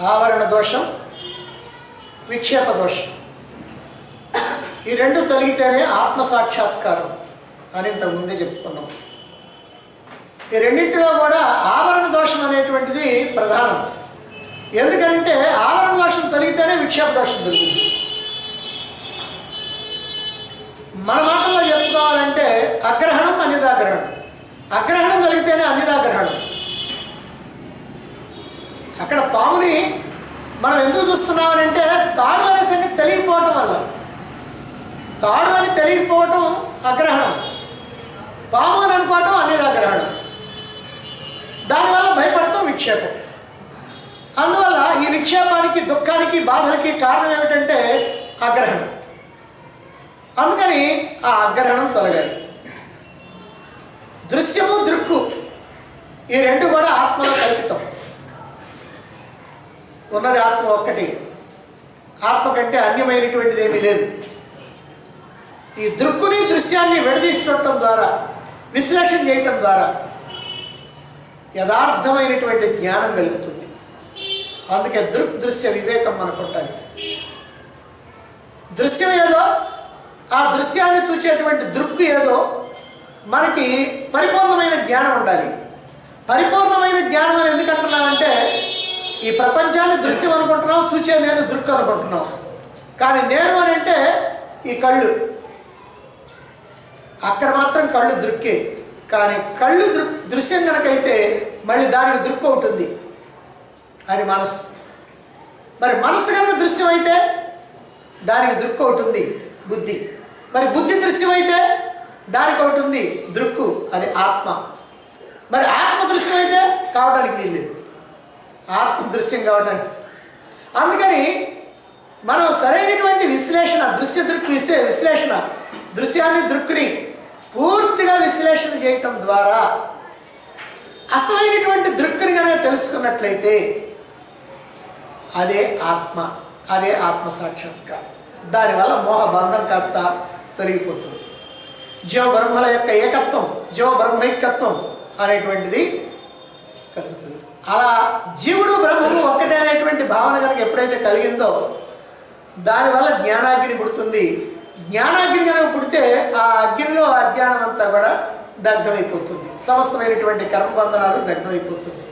ఆవరణ దోషం, విక్షేప దోషం. ఈ రెండు తొలగితేనే ఆత్మసాక్షాత్కారం అని ఇంతకు ముందే చెప్పుకున్నాం. ఈ రెండింటిలో కూడా ఆవరణ దోషం అనేటువంటిది ప్రధానం. ఎందుకంటే ఆవరణ దోషం తొలగితేనే విక్షేప దోషం తొలగింది. మన మాటల్లో చెప్పుకోవాలంటే అగ్రహణం, అన్యదాగ్రహణం. అగ్రహణం తొలగితేనే అన్యదాగ్రహణం. అక్కడ పాముని మనం ఎందుకు చూస్తున్నామనంటే తాడు అనే సంగతి తెలియకపోవటం వల్ల. తాడు అని తెలియకపోవటం అగ్రహణం, పాము అని అనుకోవటం అన్యదాగ్రహణం. దానివల్ల భయపడటం విక్షేపం. అందువల్ల ఈ విక్షేపానికి, దుఃఖానికి, బాధలకి కారణం ఏమిటంటే అగ్రహణం. అందుకని ఆ అగ్రహణం తొలగాలి. దృశ్యము, దృక్కు ఈ రెండు కూడా ఆత్మలో కల్పితం. ఉన్నది ఆత్మ ఒక్కటి. ఆత్మ కంటే అన్యమైనటువంటిది ఏమీ లేదు. ఈ దృక్కుని, దృశ్యాన్ని విడదీసి చూడటం ద్వారా, విశ్లేషణ చేయటం ద్వారా యథార్థమైనటువంటి జ్ఞానం కలుగుతుంది. అందుకే దృక్ దృశ్య వివేకం మనకు ఉండాలి. దృశ్యం ఏదో, ఆ దృశ్యాన్ని చూసేటువంటి దృక్కు ఏదో, మనకి పరిపూర్ణమైన జ్ఞానం ఉండాలి. పరిపూర్ణమైన జ్ఞానం అని ఎందుకంటున్నామంటే ఈ ప్రపంచాన్ని దృశ్యం అనుకుంటున్నాం, చూచే నేను దృక్కు అనుకుంటున్నాం. కానీ నేను అని అంటే ఈ కళ్ళు, అక్కడ మాత్రం కళ్ళు దృక్కే. కానీ కళ్ళు దృశ్యం కనుకైతే మళ్ళీ దానికి దృక్కు అవుతుంది, అది మనస్సు. మరి మనస్సు కనుక దృశ్యం అయితే దానికి దృక్కు అవుతుంది, బుద్ధి. మరి బుద్ధి దృశ్యం అయితే దానికి అవుతుంది దృక్కు, అది ఆత్మ. మరి ఆత్మ దృశ్యం అయితే కావడానికి వీల్లేదు, ఆత్మ దృశ్యం కావడానికి. అందుకని మనం సరైనటువంటి విశ్లేషణ, దృశ్య దృక్ విశ్లేషణ, దృశ్యాన్ని, దృక్కుని పూర్తిగా విశ్లేషణ చేయటం ద్వారా అసలైనటువంటి దృక్కుని కనుక తెలుసుకున్నట్లయితే అదే ఆత్మ, అదే ఆత్మ సాక్షాత్కారం. దానివల్ల మోహబంధం కాస్త తొలగిపోతుంది. జీవ బ్రహ్మల యొక్క ఏకత్వం, జీవ బ్రహ్మైకత్వం అనేటువంటిది కలుగుతుంది. అలా జీవుడు బ్రహ్మము ఒక్కటే అనేటువంటి భావన కనుక ఎప్పుడైతే కలిగిందో దానివల్ల జ్ఞానాగ్ని పుడుతుంది. జ్ఞానాగ్ని కనుక పుడితే ఆ అగ్నిలో అజ్ఞానం అంతా కూడా దగ్ధమైపోతుంది. సమస్తమైనటువంటి కర్మబంధనాలు దగ్ధమైపోతుంది.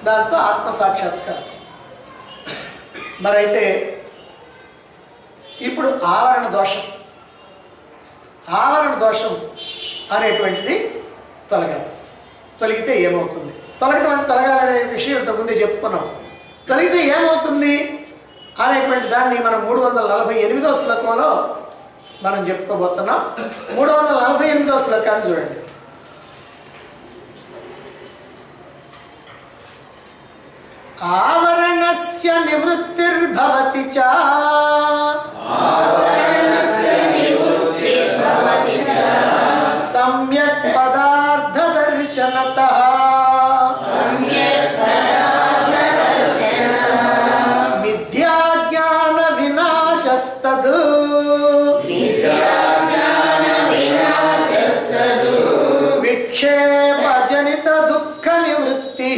దాంతో ఆత్మసాక్షాత్కారం. మరైతే ఇప్పుడు ఆవరణ దోషం, ఆవరణ దోషం అనేటువంటిది తొలగాలి. తొలగితే ఏమవుతుంది? తొలగాలనే విషయం ఇంతకుముందే చెప్పుకున్నాం. తొలగితే ఏమవుతుంది అనేటువంటి దాన్ని మనం 348వ శ్లోకంలో మనం చెప్పుకోబోతున్నాం. 348వ శ్లోకాన్ని చూడండి. ఆవరణస్య నివృత్తిర్భవతి చ సమ్యక్ పదార్థ దర్శనతః మిథ్యా జ్ఞాన వినాశస్తద్ విక్షేప జనిత దుఃఖ నివృత్తి.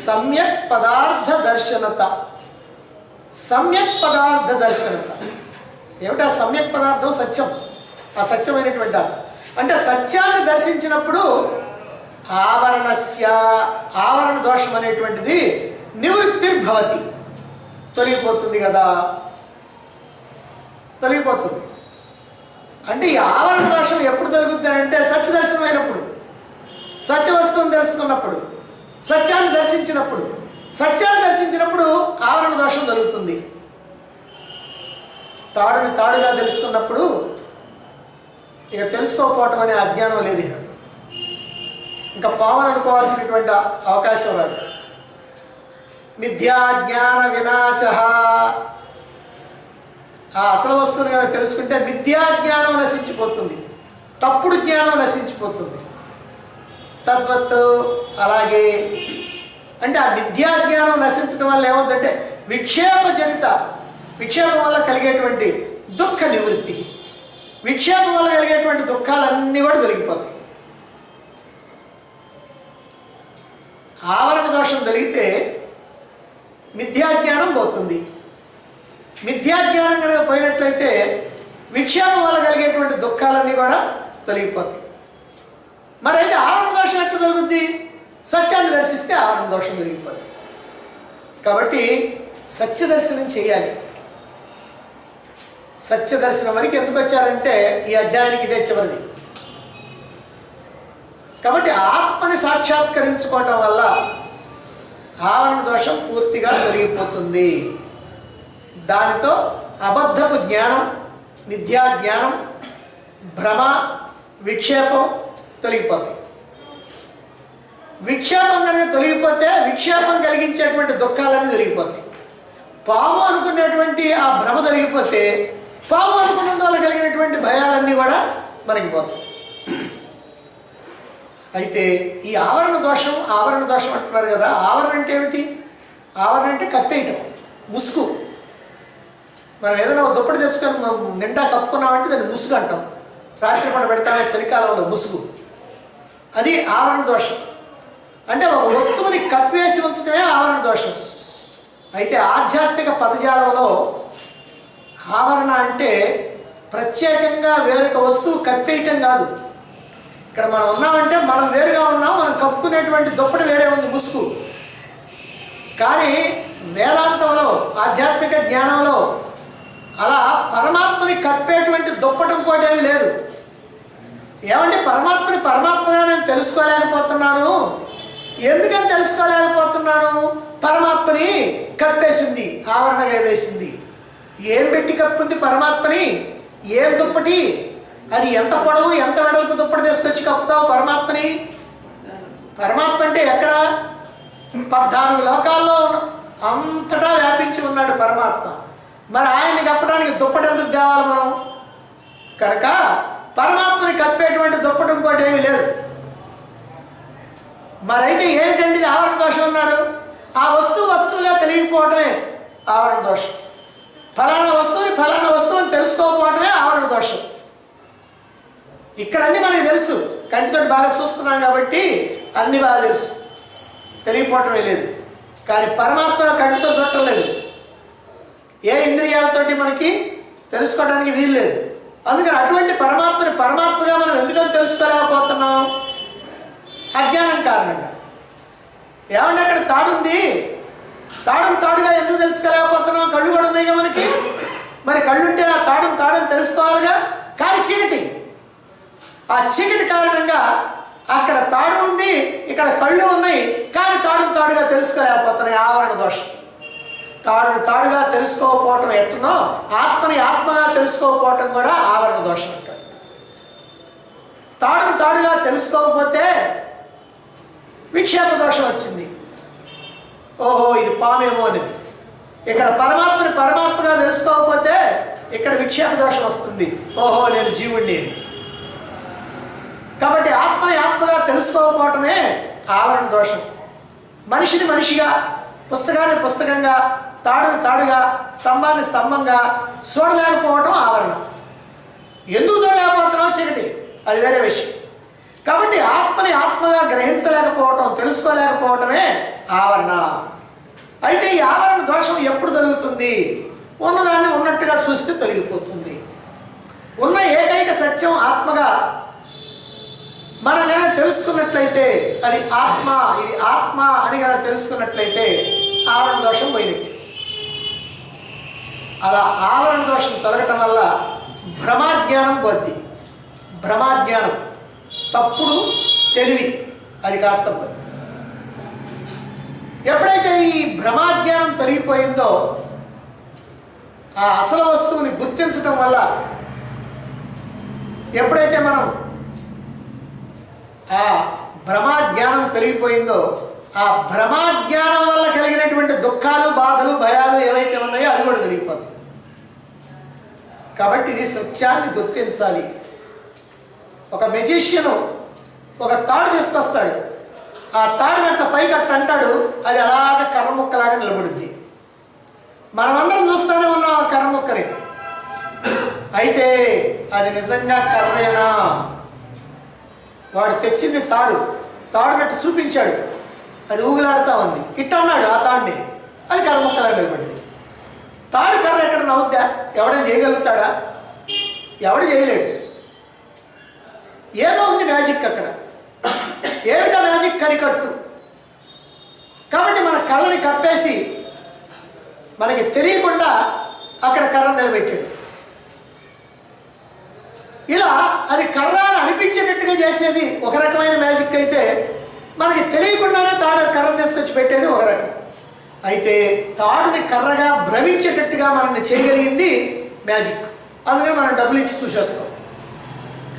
సమ్యక్ పదార్థ దర్శనత. సమ్యక్ పదార్థ దర్శనత ఏమిటా? సమ్యక్ పదార్థం సత్యం, ఆ సత్యమైనటువంటి అంటే సత్యాన్ని దర్శించినప్పుడు ఆవరణ దోషం అనేటువంటిది నివృత్తిర్భవతి, తొలగిపోతుంది కదా. తొలగిపోతుంది అంటే ఈ ఆవరణ దోషం ఎప్పుడు తొలగుతుంది అంటే సత్య దర్శనం అయినప్పుడు, సత్య వస్తువుని తెలుసుకున్నప్పుడు, సత్యాన్ని దర్శించినప్పుడు. సత్యాన్ని దర్శించినప్పుడు ఆవరణ దోషం తొలుగుతుంది. తాడుని తాడుగా తెలుసుకున్నప్పుడు ఇక తెలుసుకోకపోవటం అనే అజ్ఞానం లేదు. ఇంకా పావన అనుకోవాల్సినటువంటి అవకాశం రాదు. మిథ్యా జ్ఞాన వినాశ. ఆ అసలు వస్తువుని కనుక తెలుసుకుంటే మిథ్యా జ్ఞానం నశించిపోతుంది, తప్పుడు జ్ఞానం నశించిపోతుంది. తద్వత్ అలాగే అంటే ఆ మిథ్యా జ్ఞానం నశించడం వల్ల ఏమవుతుందంటే విక్షేపం వల్ల కలిగేటువంటి దుఃఖ నివృత్తి. విక్షేపం వల్ల కలిగేటువంటి దుఃఖాలన్నీ కూడా తొలగిపోతాయి. ఆవరణ దోషం తొలగితే మిథ్యాజ్ఞానం పోతుంది. మిథ్యాజ్ఞానం కనుక పోయినట్లయితే విక్షేపం వల్ల కలిగేటువంటి దుఃఖాలన్నీ కూడా తొలగిపోతాయి. మరి అయితే ఆవరణ దోషం ఎట్లా తొలగుద్ది? సత్యాన్ని దర్శిస్తే ఆవరణ దోషం తొలగిపోతుంది. కాబట్టి సత్య దర్శనం చేయాలి. సత్య దర్శనం వరకు ఎందుకు వచ్చారంటే ఈ అధ్యాయానికి ఇదే చివరిది. కాబట్టి ఆత్మని సాక్షాత్కరించుకోవటం వల్ల ఆవరణ దోషం పూర్తిగా తొలగిపోతుంది. దానితో అబద్ధపు జ్ఞానం, మిథ్యా జ్ఞానం, భ్రమ, విక్షేపం తొలగిపోతాయి. విక్షేపం కనుక తొలగిపోతే విక్షేపం కలిగించేటువంటి దుఃఖాలన్నీ తొలగిపోతాయి. పాము అనుకునేటువంటి ఆ భ్రమ తొలగిపోతే పాము అనుకున్నందు వల్ల కలిగినటువంటి భయాలన్నీ కూడా మనకి పోతాయి. అయితే ఈ ఆవరణ దోషం అంటున్నారు కదా. ఆవరణ అంటే ఏమిటి? ఆవరణ అంటే కప్పేయటం, ముసుగు. మనం ఏదైనా ఒక దుప్పటి తెచ్చుకొని నిండా కప్పుకున్నామంటే దాన్ని ముసుగు అంటాం. రాత్రి పూట పెడతామే చలికాలంలో ముసుగు. అది ఆవరణ దోషం. అంటే ఒక వస్తువుని కప్పివేసి ఉంచడమే ఆవరణ దోషం. అయితే ఆధ్యాత్మిక పదజాలంలో ఆవరణ అంటే ప్రత్యేకంగా వేరొక వస్తువు కప్పేయటం కాదు. ఇక్కడ మనం ఉన్నామంటే మనం వేరుగా ఉన్నాం, మనం కప్పుకునేటువంటి దుప్పటి వేరే ఉంది, ముసుగు. కానీ వేదాంతంలో, ఆధ్యాత్మిక జ్ఞానంలో అలా పరమాత్మని కప్పేటువంటి దుప్పటం కూడా ఏమీ లేదు. ఏమంటే పరమాత్మగా నేను తెలుసుకోలేకపోతున్నాను. ఎందుకని తెలుసుకోలేకపోతున్నాను? పరమాత్మని కప్పేసింది, ఆవరణగా వేసింది. ఏం పెట్టి కప్పుంది పరమాత్మని? ఏం దుప్పటి అది? ఎంత పొడవు ఎంత వెడల్పు దుప్పటి తీసుకొచ్చి కప్పుతావు పరమాత్మని? పరమాత్మ అంటే ఎక్కడ? 14 లోకాల్లో అంతటా వ్యాపించి ఉన్నాడు పరమాత్మ. మరి ఆయన్ని కప్పడానికి దుప్పటి ఎందుకు తేవాలి మనం? కనుక పరమాత్మని కప్పేటువంటి దుప్పటి ఇంకోటి ఏమీ లేదు. మరైతే ఏమిటండి ఆవరణ దోషం అన్నారు? ఆ వస్తువుగా తెలియకపోవటమే ఆవరణ దోషం. ఫలానా వస్తువు అని తెలుసుకోకపోవటమే ఆవరణ దోషం. ఇక్కడ అన్నీ మనకి తెలుసు, కంటితో బాగా చూస్తున్నాం కాబట్టి అన్నీ బాగా తెలుసు, తెలియకపోవటమే లేదు. కానీ పరమాత్మ కంటితో చూడటం లేదు, ఏ ఇంద్రియాలతోటి మనకి తెలుసుకోవడానికి వీలు లేదు. అందుకని అటువంటి పరమాత్మగా మనం ఎందుకని తెలుసుకోలేకపోతున్నాం? అజ్ఞానం కారణంగా. ఏమంటే అక్కడ తాడుంది, తాడుగా ఎందుకు తెలుసుకోలేకపోతున్నాం? కళ్ళు కూడా ఉన్నాయిగా మనకి. మరి కళ్ళుంటే ఆ తాడుని తెలుసుకోవాలిగా. కానీ చీకటి, ఆ చీకటి కారణంగా అక్కడ తాడు ఉంది, ఇక్కడ కళ్ళు ఉన్నాయి, కానీ తాడుగా తెలుసుకోలేకపోతున్నాయి. ఆవరణ దోషం. తాడుగా తెలుసుకోకపోవటం ఎట్లనో ఆత్మని ఆత్మగా తెలుసుకోకపోవటం కూడా ఆవరణ దోషం అంటారు. తాడుగా తెలుసుకోకపోతే విక్షేప దోషం వచ్చింది. ఓహో ఇది పామేమో అనేది. ఇక్కడ పరమాత్మగా తెలుసుకోకపోతే ఇక్కడ విక్షేప దోషం వస్తుంది. ఓహో నేను జీవుణ్ణి. కాబట్టి ఆత్మగా తెలుసుకోకపోవటమే ఆవరణ దోషం. మనిషిని మనిషిగా, పుస్తకాన్ని పుస్తకంగా, తాడుగా, స్తంభాన్ని స్తంభంగా చూడలేకపోవటం ఆవరణ. ఎందుకు చూడలేకపోతున్నావు? చీకటి, అది వేరే విషయం. కాబట్టి ఆత్మగా గ్రహించలేకపోవటం, తెలుసుకోలేకపోవటమే ఆవరణ. అయితే ఈ ఆవరణ దోషం ఎప్పుడు తొలుగుతుంది? ఉన్నదాన్ని ఉన్నట్టుగా చూస్తే తొలగిపోతుంది. ఉన్న ఏకైక సత్యం ఆత్మగా మనం కనుక తెలుసుకున్నట్లయితే, అది ఇది ఆత్మ అని కనుక తెలుసుకున్నట్లయితే ఆవరణ దోషం పోయినట్టు. అలా ఆవరణ దోషం తొలగటం వల్ల భ్రమాజ్ఞానం పోద్ది. భ్రమాజ్ఞానం, తప్పుడు తెలివి, అది కాస్త పోద్ది. ఎప్పుడైతే ఈ భ్రమాజ్ఞానం తొలగిపోయిందో ఆ అసలు వస్తువుని గుర్తించటం వల్ల, ఎప్పుడైతే మనం ఆ భ్రమాజ్ఞానం తొలగిపోయిందో ఆ భ్రమాజ్ఞానం వల్ల కలిగినటువంటి దుఃఖాలు, బాధలు, భయాలు ఏవైతే ఉన్నాయో అవి కూడా తొలగిపోతాయి. కాబట్టి ఇది సత్యాన్ని గుర్తించాలి. ఒక మెజిషియను ఒక తాడు తీసుకొస్తాడు, ఆ తాడు గట్ట పైకట్ట అంటాడు, అది అలాగ కర్ర ముక్కలాగా నిలబడుద్ది. మనమందరం చూస్తూనే ఉన్నాం ఆ కర్ర ముక్కని. అయితే అది నిజంగా కర్రేనా? వాడు తెచ్చింది తాడు గట్ట చూపించాడు, అది ఊగులాడుతూ ఉంది. ఇట్ట అన్నాడు ఆ తాడిని, అది కర్ర ముక్కలా నిలబడింది. తాడు కర్ర ఎక్కడ నవ్వుద్దా? ఎవడైనా చేయగలుగుతాడా? ఎవడు చేయలేడు. ఏదో ఉంది మ్యాజిక్ అక్కడ. ఏమిటా మ్యాజిక్? కనికట్టు. కాబట్టి మన కళ్ళని కప్పేసి మనకి తెలియకుండా అక్కడ కర్ర నిలబెట్టాడు. ఇలా అది కర్ర అని అనిపించేటట్టుగా చేసేది ఒక రకమైన మ్యాజిక్ అయితే, మనకి తెలియకుండానే తాడు కర్రను తీసుకొచ్చి పెట్టేది ఒక రకం. అయితే తాడుని కర్రగా భ్రమించేటట్టుగా మనల్ని చేయగలిగింది మ్యాజిక్. అందుకని మనం డబ్బులు ఇచ్చి చూసేస్తాం.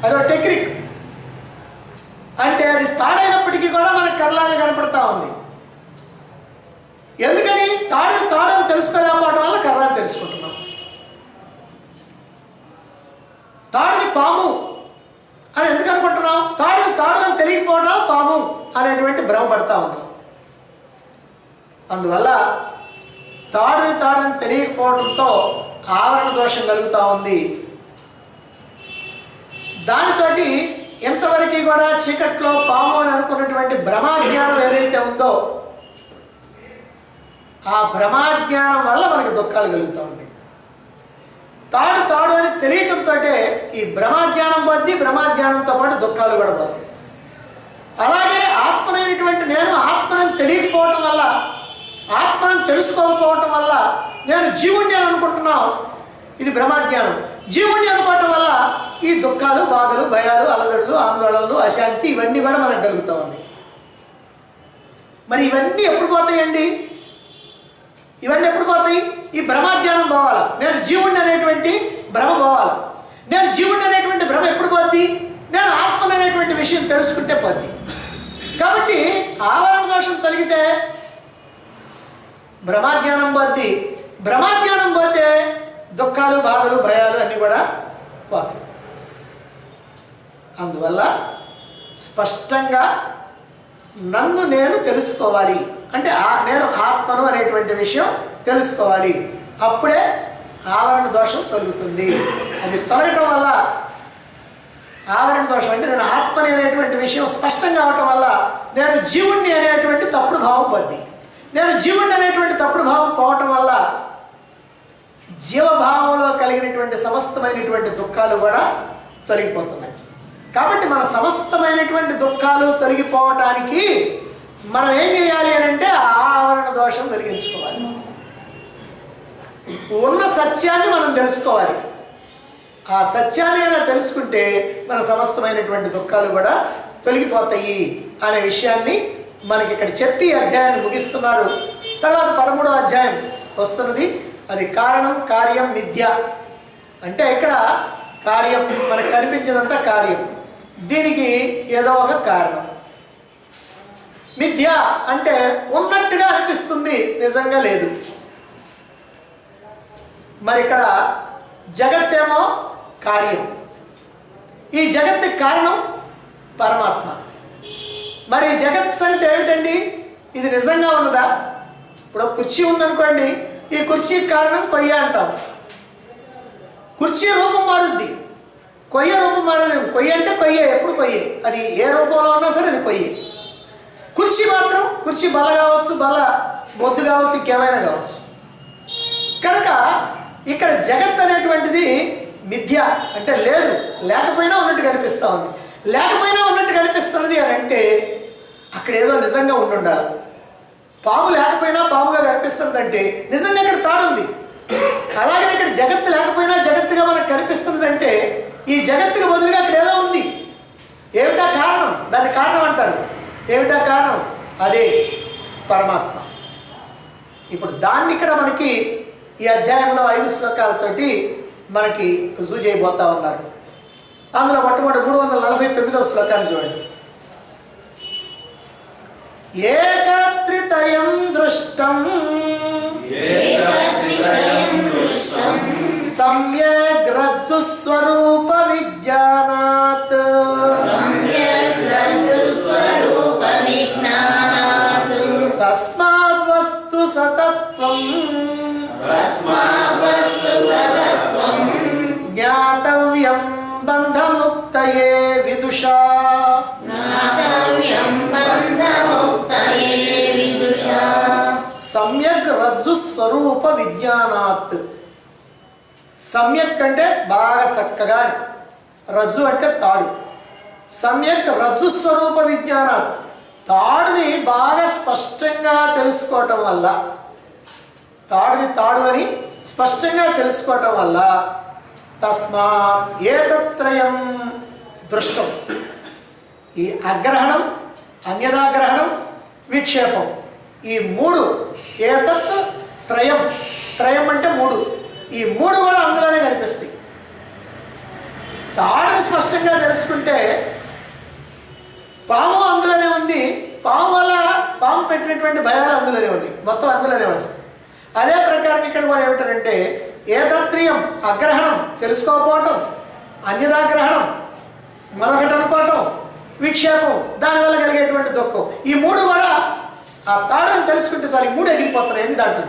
అదో టెక్నిక్. అంటే అది తాడైనప్పటికీ కూడా మనకు కర్రలాగా కనపడతా ఉంది. ఎందుకని? తాడని తెలుసుకోలేకపోవడం వల్ల కర్రని తెలుసుకుంటున్నాం. తాడుని పాము అని ఎందుకు అనుకుంటున్నాం? తాడు అని తెలియకపోవడం పాము అనేటువంటి భ్రమపడతా ఉన్నాం. అందువల్ల తాడని తెలియకపోవడంతో ఆవరణ దోషం కలుగుతూ ఉంది. దానితోటి ఇంతవరకు కూడా చీకట్లో పాము అని అనుకున్నటువంటి భ్రమాజ్ఞానం ఏదైతే ఉందో, ఆ భ్రమాజ్ఞానం వల్ల మనకి దుఃఖాలు కలుగుతూ ఉంది. తాడు అని తెలియటంతో ఈ భ్రమాజ్ఞానం పోద్ది, భ్రమాజ్ఞానంతో పాటు దుఃఖాలు కూడా పోతాయి. అలాగే ఆత్మనైనటువంటి నేను ఆత్మని తెలియకపోవటం వల్ల, ఆత్మను తెలుసుకోకపోవటం వల్ల నేను జీవుణ్ణి అని అనుకుంటున్నాం. ఇది భ్రమాజ్ఞానం. జీవుణ్ణి అనుకోవటం వల్ల ఈ దుఃఖాలు, బాధలు, భయాలు, అలజడులు, ఆందోళనలు, అశాంతి ఇవన్నీ కూడా మనకు కలుగుతూ ఉన్నాయి. మరి ఇవన్నీ ఎప్పుడు పోతాయండి? ఇవన్నీ ఎప్పుడు పోతాయి? ఈ భ్రమాజ్ఞానం పోవాలా, నేను జీవుణ్ణి అనేటువంటి భ్రమ పోవాలా. నేను జీవుణ్ణి అనేటువంటి భ్రమ ఎప్పుడు పోద్ది? నేను ఆత్మని అనేటువంటి విషయం తెలుసుకుంటే పోద్ది. కాబట్టి ఆవరణ దోషం తొలగితే భ్రమాజ్ఞానం పోద్ది. భ్రమాజ్ఞానం పోతే దుఃఖాలు, బాధలు, భయాలు అన్నీ కూడా పోతాయి. అందువల్ల స్పష్టంగా నన్ను నేను తెలుసుకోవాలి అంటే నేను ఆత్మను అనేటువంటి విషయం తెలుసుకోవాలి. అప్పుడే ఆవరణ దోషం తొలుగుతుంది. అది తొలగటం వల్ల ఆవరణ దోషం అంటే నేను ఆత్మని అనేటువంటి విషయం స్పష్టంగా అవటం వల్ల నేను జీవుణ్ణి అనేటువంటి తప్పుడు భావం పొంది, నేను జీవుణ్ణి అనేటువంటి తప్పుడు భావం పోవటం వల్ల జీవభావంలో కలిగినటువంటి సమస్తమైనటువంటి దుఃఖాలు కూడా తొలగిపోతున్నాయి. కాబట్టి మన సమస్తమైనటువంటి దుఃఖాలు తొలగిపోవటానికి మనం ఏం చేయాలి అని అంటే ఆవరణ దోషం తొలగించుకోవాలి. ఉన్న సత్యాన్ని మనం తెలుసుకోవాలి. ఆ సత్యాన్ని అయినా తెలుసుకుంటే మన సమస్తమైనటువంటి దుఃఖాలు కూడా తొలగిపోతాయి అనే విషయాన్ని మనకి ఇక్కడ చెప్పి అధ్యాయాన్ని ముగిస్తున్నారు. తర్వాత 13వ అధ్యాయం వస్తున్నది. అది కారణం, కార్యం, మిథ్య. అంటే ఇక్కడ కార్యం మనకు కనిపించినంత కార్యం, దీనికి ఏదో ఒక కారణం. మిథ్య అంటే ఉన్నట్టుగా అనిపిస్తుంది, నిజంగా లేదు. మరి ఇక్కడ జగత్తేమో కార్యం, ఈ జగత్తుకి కారణం పరమాత్మ. మరి జగత్ సంగతి ఏమిటండి? ఇది నిజంగా ఉన్నదా? ఇప్పుడు కుర్చీ ఉందనుకోండి, ఈ కుర్చీకి కారణం కొయ్య అంటాం. కుర్చీ రూపం మారుద్ది, కొయ్య రూపం మారేది. కొయ్య అంటే కొయ్యే, ఎప్పుడు కొయ్యే, అది ఏ రూపంలో ఉన్నా సరే అది కొయ్యే. కుర్చీ మాత్రం కుర్చీ బల్ల కావచ్చు, బల్ల మొద్దు కావచ్చు, ఇంకేమైనా కావచ్చు. కనుక ఇక్కడ జగత్ అనేటువంటిది మిథ్య అంటే లేదు, లేకపోయినా ఉన్నట్టు కనిపిస్తూ ఉంది. లేకపోయినా ఉన్నట్టు కనిపిస్తున్నది అని అంటే అక్కడ ఏదో నిజంగా ఉండాలి. పాము లేకపోయినా పాముగా కనిపిస్తుందంటే నిజంగా ఇక్కడ తాడుంది. అలాగే ఇక్కడ జగత్తు లేకపోయినా జగత్తుగా మనకు కనిపిస్తున్నదంటే ఈ జగత్తుకు బదులుగా అక్కడ ఏదో ఉంది. ఏమిటా కారణం? దాన్ని కారణం అంటారు. ఏమిటా కారణం? అదే పరమాత్మ. ఇప్పుడు దాన్ని ఇక్కడ మనకి ఈ అధ్యాయంలో 5 శ్లోకాలతోటి మనకి రుజువు చేయబోతా ఉన్నారు. అందులో మొట్టమొదటి 349వ శ్లోకాన్ని చూడండి. ఏకత్రితయం దృష్టం సమ్యగ్ రజ్జు స్వరూప విజ్ఞానాత్ తస్మాద్ వస్తు సతత్వం జ్ఞాతవ్యం బంధముక్తయే విదుషా. స్వరూప విజ్ఞానాత్. సమ్యక్ అంటే బాగా చక్కగా, రజ్జు అంటే తాడు. సమ్యక్ రజ్జు స్వరూప విజ్ఞానాత్, తాడుని బాగా స్పష్టంగా తెలుసుకోవటం వల్ల, తాడుని తాడు అని స్పష్టంగా తెలుసుకోవటం వల్ల, తస్మాత్ ఏతత్రయం దృష్టం. ఈ అగ్రహణం, అన్యదాగ్రహణం, విక్షేపం, ఈ మూడు, ఏతత్ త్రయం, త్రయం అంటే మూడు, ఈ మూడు కూడా అందులోనే కనిపిస్తాయి. తాడుని స్పష్టంగా తెలుసుకుంటే పాము అందులోనే ఉంది, పాము వల్ల పాము పెట్టినటువంటి భయాలు అందులోనే ఉంది, మొత్తం అందులోనే వస్తాయి. అదే ప్రకారం ఇక్కడ కూడా ఏమిటంటే ఏతత్రియం అగ్రహణం తెలుసుకోకపోవటం, అన్యదాగ్రహణం మరొకటి అనుకోవటం, విక్షేపం దానివల్ల కలిగేటువంటి దుఃఖం, ఈ మూడు కూడా ఆ తాడుని తెలుసుకుంటే సార్ ఈ మూడు ఎగిరిపోతున్నాయి దాంట్లో.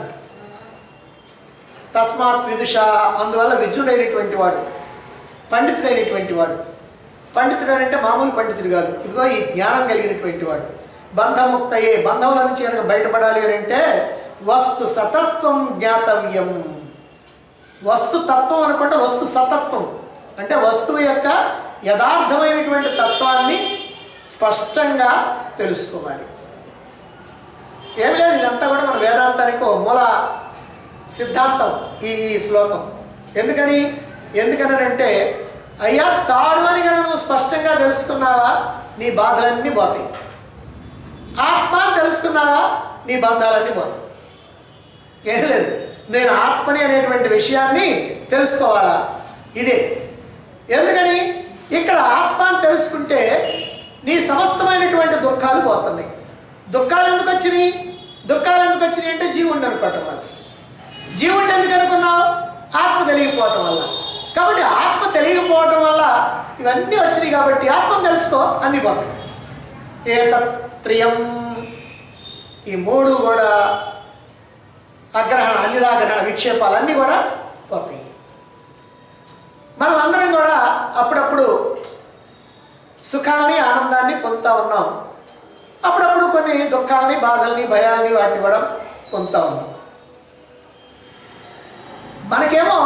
తస్మాత్ విదుష, అందువల్ల విద్యుడైనటువంటి వాడు, పండితుడైనటువంటి వాడు, పండితుడు అంటే మామూలు పండితుడు కాదు, ఇదిగో ఈ జ్ఞానం కలిగినటువంటి వాడు. బంధముక్తయే, బంధముల నుంచి కనుక బయటపడాలి అని అంటే వస్తు సతత్వం జ్ఞాతవ్యం. వస్తు తత్వం అనుకుంటే వస్తు సతత్వం అంటే వస్తువు యొక్క యథార్థమైనటువంటి తత్వాన్ని స్పష్టంగా తెలుసుకోవాలి. ఏమి లేదు, ఇదంతా కూడా మన వేదాంతానికి మూల సిద్ధాంతం ఈ శ్లోకం. ఎందుకనంటే అయ్యా తాడు అని కనుక నువ్వు స్పష్టంగా తెలుసుకున్నావా నీ బాధలన్నీ పోతాయి, ఆత్మ తెలుసుకున్నావా నీ బంధాలన్నీ పోతాయి. ఏం లేదు, నేను ఆత్మని అనేటువంటి విషయాన్ని తెలుసుకోవాలా, ఇదే. ఎందుకని ఇక్కడ ఆత్మని తెలుసుకుంటే నీ సమస్తమైనటువంటి దుఃఖాలు పోతున్నాయి. దుఃఖాలు ఎందుకు వచ్చినాయి అంటే జీవుడిని అనుకోవటం వల్ల. జీవుడిని ఎందుకు అనుకున్నావు? ఆత్మ తెలియకపోవటం వల్ల. కాబట్టి ఆత్మ తెలియకపోవటం వల్ల ఇవన్నీ వచ్చినాయి. కాబట్టి ఆత్మను తెలుసుకో, అన్నీ పోతాయి. ఏతత్త్రయం, ఈ మూడు కూడా అగ్రహణ, అన్యదాగ్రహణ, విక్షేపాలు అన్నీ కూడా పోతాయి. మనం అందరం కూడా అప్పుడప్పుడు సుఖాలని, ఆనందాన్ని పొందుతూ ఉన్నాం. అప్పుడప్పుడు కొన్ని దుఃఖాలని, బాధల్ని, భయాల్ని వాటిని కూడా పొందుతూ ఉన్నాం. మనకేమో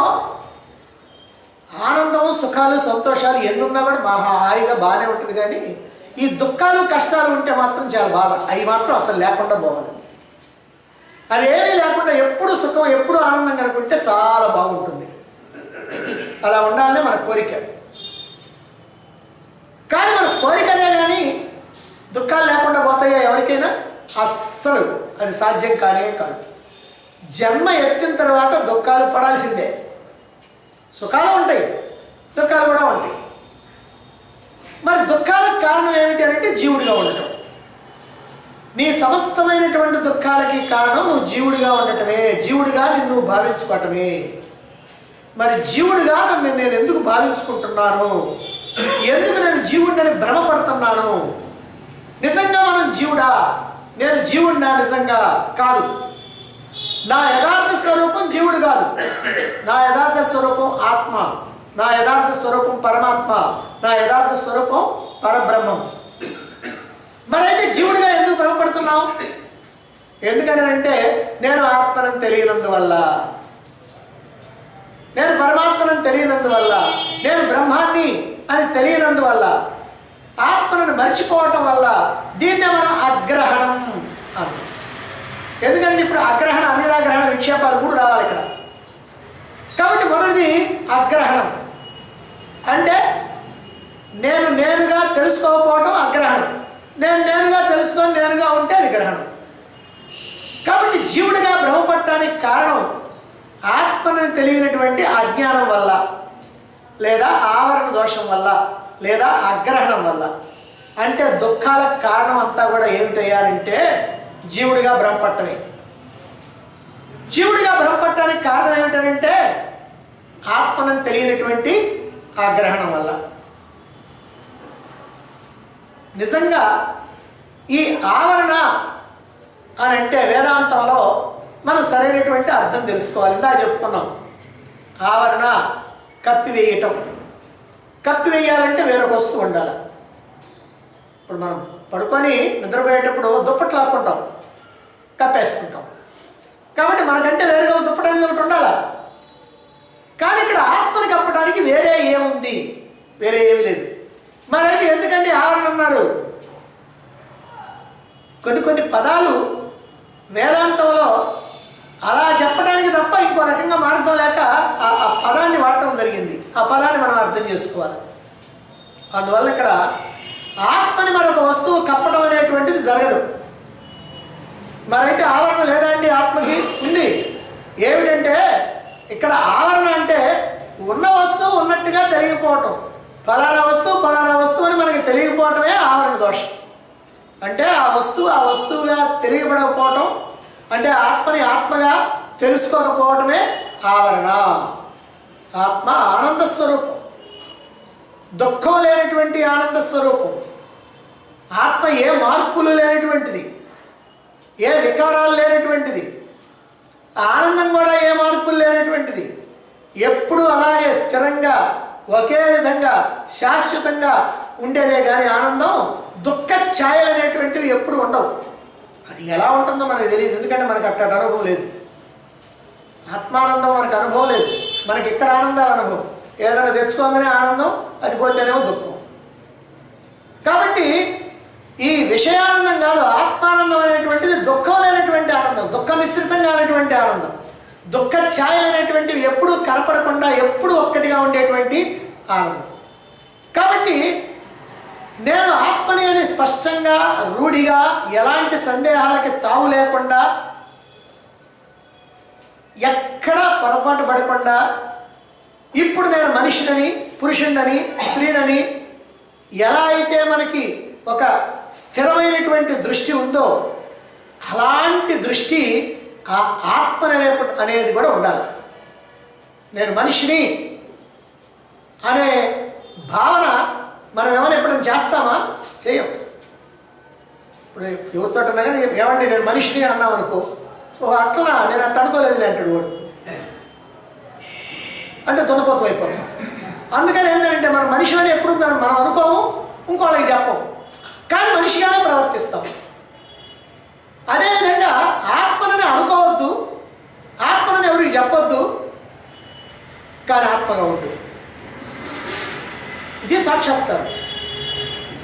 ఆనందము, సుఖాలు, సంతోషాలు ఎన్నున్నా కూడా మహా హాయిగా బాగానే ఉంటుంది. కానీ ఈ దుఃఖాలు, కష్టాలు ఉంటే మాత్రం చాలా బాధ. అవి మాత్రం అసలు లేకుండా పోవాలి. అవి ఏమీ లేకుండా ఎప్పుడు సుఖం, ఎప్పుడు ఆనందం కనుకుంటే చాలా బాగుంటుంది. అలా ఉండాలని మన కోరిక. కానీ మన కోరికనే కానీ దుఃఖాలు లేకుండా పోతాయా ఎవరికైనా? అస్సలు అది సాధ్యం కానే కాదు. జన్మ ఎత్తిన తర్వాత దుఃఖాలు పడాల్సిందే. సుఖాలు ఉంటాయి, దుఃఖాలు కూడా ఉంటాయి. మరి దుఃఖాలకు కారణం ఏమిటి అంటే జీవుడిగా ఉండటం. నీ సమస్తమైనటువంటి దుఃఖాలకి కారణం నువ్వు జీవుడిగా ఉండటమే, జీవుడిగా నిన్ను భావించుకోవటమే. మరి జీవుడిగా నన్ను నేను ఎందుకు భావించుకుంటున్నాను? ఎందుకు నేను జీవుడిని భ్రమపడుతున్నాను? నిజంగా మనం జీవుడా? నేను జీవుడినా? నిజంగా కాదు. నా యథార్థ స్వరూపం జీవుడు కాదు. నా యథార్థ స్వరూపం ఆత్మ, నా యథార్థ స్వరూపం పరమాత్మ, నా యథార్థ స్వరూపం పరబ్రహ్మం. మరైతే జీవుడిగా ఎందుకు భ్రమపడుతున్నావు? ఎందుకనంటే నేను ఆత్మను తెలియనందువల్ల, నేను పరమాత్మను తెలియనందువల్ల, నేను బ్రహ్మాన్ని అని తెలియనందువల్ల, ఆత్మను మర్చిపోవటం వల్ల దీన్నే మనం అగ్రహణం అంటాం. ఎందుకంటే ఇప్పుడు అగ్రహణ, అన్యదాగ్రహణ, విక్షేపాలు మూడు రావాలి ఇక్కడ. కాబట్టి మొదటిది అగ్రహణం అంటే నేనుగా తెలుసుకోకపోవటం అగ్రహణం. నేనుగా తెలుసుకొని నేనుగా ఉంటే అది గ్రహణం. కాబట్టి జీవుడిగా భ్రమపడటానికి కారణం ఆత్మను తెలియనటువంటి అజ్ఞానం వల్ల, లేదా ఆవరణ దోషం వల్ల, లేదా అగ్రహణం వల్ల. అంటే దుఃఖాలకు కారణం అంతా కూడా ఏమిటయ్యారంటే జీవుడిగా భ్రమపట్టమే. జీవుడిగా భ్రమపట్టడానికి కారణం ఏమిటంటే ఆత్మను తెలియనటువంటి ఆగ్రహణం వల్ల. నిజంగా ఈ ఆవరణ అని అంటే వేదాంతంలో మనం సరైనటువంటి అర్థం తెలుసుకోవాలి. ఇందా చెప్పుకున్నాం, ఆవరణ కప్పివేయటం. కప్పివేయాలంటే వేరొక వస్తువు ఉండాలి. ఇప్పుడు మనం పడుకొని నిద్రపోయేటప్పుడు దుప్పట్లు లాక్కుంటాం, కప్పేసుకుంటాం. కాబట్టి మనకంటే వేరే కొన్ని కొన్ని పదాలు వేదాంతంలో అలా చెప్పడానికి తప్ప ఇంకో రకంగా మార్గం లేక ఆ పదాన్ని వాడటం జరిగింది. ఆ పదాన్ని మనం అర్థం చేసుకోవాలి. అందువల్ల ఇక్కడ ఆత్మని మరొక వస్తువు కప్పడం అనేటువంటిది జరగదు. మరైతే ఆవరణ లేదా అండి? ఆత్మకి ఉంది. ఏమిటంటే ఇక్కడ ఆవరణ అంటే ఉన్న వస్తువు ఉన్నట్టుగా తెలియకపోవటం. ఫలానా వస్తువు అని మనకి తెలియకపోవటమే ఆవరణ దోషం. అంటే ఆ వస్తువుగా తెలియబడకపోవటం, అంటే ఆత్మని ఆత్మగా తెలుసుకోకపోవటమే ఆవరణ. ఆత్మ ఆనంద స్వరూపం, దుఃఖం లేనటువంటి ఆనంద స్వరూపం. ఆత్మ ఏ మార్పులు లేనటువంటిది, ఏ వికారాలు లేనటువంటిది. ఆనందం కూడా ఏ మార్పులు లేనటువంటిది. ఎప్పుడు అలాగే స్థిరంగా ఒకే విధంగా శాశ్వతంగా ఉండేదే కానీ ఆనందం దుఃఖ ఛాయలు అనేటువంటివి ఎప్పుడు ఉండవు. అది ఎలా ఉంటుందో మనకు తెలియదు, ఎందుకంటే మనకు అక్కడ అనుభవం లేదు. ఆత్మానందం మనకు అనుభవం లేదు. మనకి ఇక్కడ ఆనందాల అనుభవం. ఏదైనా తెచ్చుకోగానే ఆనందం, అది పోతేనేమో దుఃఖం. కాబట్టి ఈ విషయానందం కాదు, ఆత్మానందం అనేటువంటిది దుఃఖం లేనటువంటి ఆనందం, దుఃఖ మిశ్రితంగా అనేటువంటి ఆనందం. దుఃఖ ఛాయలు అనేటువంటివి ఎప్పుడూ కనపడకుండా ఎప్పుడు ఒక్కటిగా ఉండేటువంటి ఆనందం. కాబట్టి నేను ఆత్మని అని స్పష్టంగా రూఢిగా ఎలాంటి సందేహాలకి తావు లేకుండా ఎక్కడా పొరపాటు పడకుండా ఇప్పుడు నేను మనిషినని పురుషుణ్ణని స్త్రీనని ఎలా అయితే మనకి ఒక స్థిరమైనటువంటి దృష్టి ఉందో అలాంటి దృష్టి ఆ ఆత్మ అనేది కూడా ఉండాలి. నేను మనిషిని అనే భావన మనం ఏమైనా ఎప్పుడైనా చేస్తామా? చేయం. ఇప్పుడు ఎవరితో కానీ ఏమండి నేను మనిషిని అన్నాం అనుకో, ఓ అట్లా నేను అట్లా అనుకోలేదు అంటాడు వాడు, అంటే దున్నపోతం అయిపోతాం. అందుకని ఏంటంటే మనం మనిషి అని ఎప్పుడు మనం అనుకోము, ఇంకోళ్ళకి చెప్పం, కానీ మనిషిగానే ప్రవర్తిస్తాం. అదేవిధంగా ఆత్మనని అనుకోవద్దు, ఆత్మనని ఎవరికి చెప్పొద్దు, కానీ ఆత్మగా ఉండు. ఇది సాక్షాత్కారం.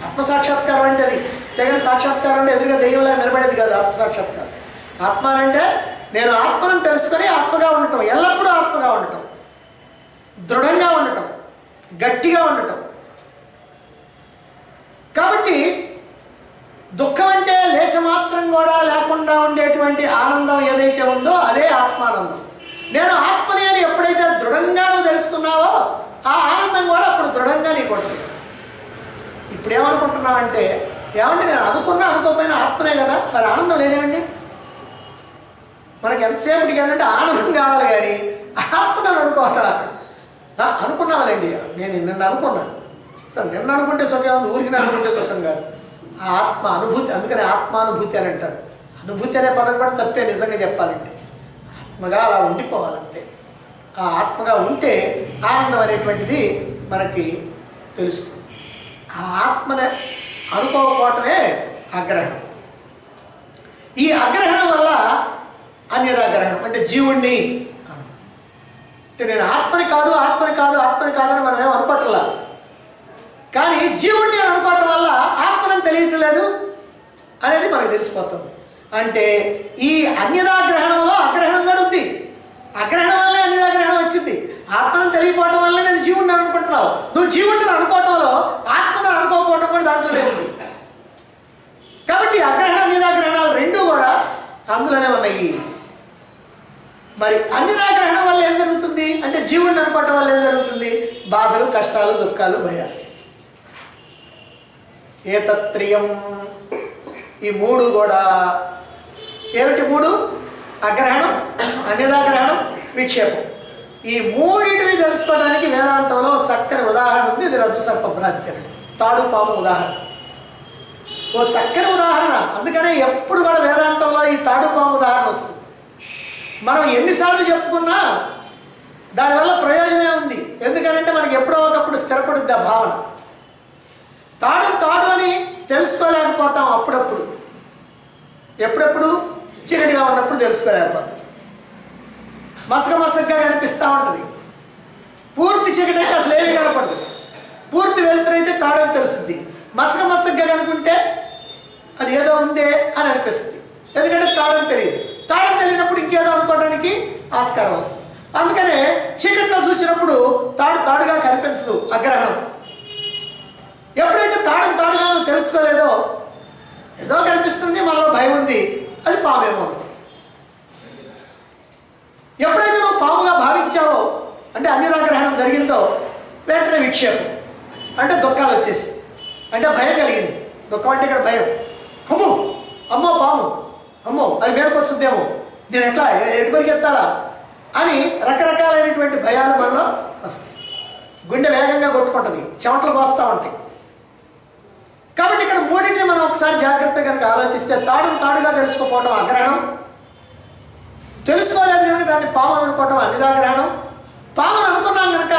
ఆత్మ సాక్షాత్కారం అంటే అది తెగని సాక్షాత్కారం అంటే ఎదురుగా దెయ్యంలా నిలబడేది కాదు. ఆత్మ సాక్షాత్కారం, ఆత్మ అంటే నేను ఆత్మను తెలుసుకొని ఆత్మగా ఉండటం, ఎల్లప్పుడూ ఆత్మగా ఉండటం, దృఢంగా ఉండటం, గట్టిగా ఉండటం. కాబట్టి దుఃఖం అంటే లేశమాత్రం కూడా లేకుండా ఉండేటువంటి ఆనందం ఏదైతే ఉందో అదే ఆత్మానందం. నేను ఆత్మని అని ఎప్పుడైతే దృఢంగా నువ్వు తెలుసుకున్నావో ఆ ఆనందం కూడా అప్పుడు దృఢంగా నీకు ఉంటుంది. ఇప్పుడు ఏమనుకుంటున్నావంటే, ఏమంటే నేను అనుకోకపోయినా ఆత్మనే కదా, మరి ఆనందం లేదేమండి? మనకి ఎంతసేపటికి ఏంటంటే ఆనందం కావాలి, కానీ ఆత్మను అనుకోవటం. అనుకున్నావాలండి, నేను నిన్న అనుకున్నాను సార్, నిన్న అనుకుంటే సుఖం ఉంది, ఊరికి అనుకుంటే సుఖం కాదు. ఆ ఆత్మ అనుభూతి, అందుకని ఆత్మానుభూతి అని అంటారు. అనుభూతి అనే పదం కూడా తప్పే నిజంగా చెప్పాలంటే. ఆత్మగా అలా ఉండిపోవాలంతే. ఆ ఆత్మగా ఉంటే ఆనందం అనేటువంటిది మనకి తెలుస్తుంది. ఆ ఆత్మని అనుకోకపోవటమే అగ్రహణం. ఈ అగ్రహణం వల్ల అన్యదాగ్రహణం అంటే జీవుణ్ణి అంటే నేను ఆత్మని కాదు అని మనం ఏం అనుకోవట్లా, కానీ జీవుణ్ణి అని అనుకోవటం వల్ల ఆత్మని తెలియట్లేదు అనేది మనకు తెలిసిపోతుంది. అంటే ఈ అన్యదాగ్రహణంలో అగ్రహణం కూడా ఉంది. అగ్రహణం వల్లే అన్యదాగ్రహణం వచ్చింది. ఆత్మను తెలియపోవటం వల్ల నేను జీవుడిని అనుకుంటున్నావు. నువ్వు జీవుడిని అనుకోవటంలో ఆత్మను అనుకోకపోవటం కూడా దాంట్లోనే ఉంది. కాబట్టి అగ్రహణ అన్యదాగ్రహణాలు రెండూ కూడా అందులోనే ఉన్నాయి. మరి అన్యదాగ్రహణం వల్ల ఏం జరుగుతుంది అంటే జీవుడిని అనుకోవటం వల్ల ఏం జరుగుతుంది? బాధలు, కష్టాలు, దుఃఖాలు, భయాలు. ఏతత్త్రియం, ఈ మూడు కూడా ఏమిటి? మూడు: అగ్రహణం, అన్యదాగ్రహణం, విక్షేపం. ఈ మూడింటిని తెలుసుకోవడానికి వేదాంతంలో చక్కని ఉదాహరణ ఉంది. ఇది రజ్జు సర్ప భ్రాంతి అని, తాడు పాము ఉదాహరణ. ఓ చక్కని ఉదాహరణ. అందుకనే ఎప్పుడు కూడా వేదాంతంలో ఈ తాడు పాము ఉదాహరణ వస్తుంది. మనం ఎన్నిసార్లు చెప్పుకున్నా దానివల్ల ప్రయోజనమే ఉంది. ఎందుకనంటే మనకి ఎప్పుడో ఒకప్పుడు స్థిరపడుద్ది ఆ భావన. తాడు అని తెలుసుకోలేకపోతాం అప్పుడప్పుడు, ఎప్పుడెప్పుడు చీకటిగా ఉన్నప్పుడు తెలుసుకోలేకపోతాం. మసకగా కనిపిస్తూ ఉంటుంది. పూర్తి చీకటి అయితే అసలు ఏమీ కనపడదు. పూర్తి వెలుతురైతే తాడని తెలుస్తుంది. మసకగా కనుకుంటే అది ఏదో ఉందే అని అనిపిస్తుంది. ఎందుకంటే తాడని తెలియదు. తాడని తెలియనప్పుడు ఇంకేదో అనుకోవడానికి ఆస్కారం వస్తుంది. అందుకనే చీకట్లో చూసినప్పుడు తాడుగా కనిపించదు అగ్రహణం. ఎప్పుడైతే తాడుగా నువ్వు తెలుసుకోలేదో, ఏదో కనిపిస్తుంది, మనలో భయం ఉంది, అది పామేమో అనుకో. ఎప్పుడైతే నువ్వు పాముగా భావించావో, అంటే అన్యదాగ్రహణం జరిగిందో, వెంటనే విక్షేపం అంటే దుఃఖాలు వచ్చేసి, అంటే భయం కలిగింది. దుఃఖం అంటే ఇక్కడ భయం. అమ్మో పాము, అమ్మో అది మీదకి వచ్చిందేమో, నేను ఎట్లా ఎటు పరిగెత్తాలా అని రకరకాలైనటువంటి భయాలు మనలో వస్తాయి. గుండె వేగంగా కొట్టుకుంటుంది, చెమటలు పోస్తూ ఉంటాయి. కాబట్టి ఇక్కడ మూడింటిని మనం ఒకసారి జాగ్రత్తగా కనుక ఆలోచిస్తే, తాడుగా తెలుసుకోపోవడం అగ్రహణం, తెలుసుకోలేదు కనుక దాన్ని పాము అనుకోవటం అన్యదాగ్రహణం, పామును అనుకున్నాం కనుక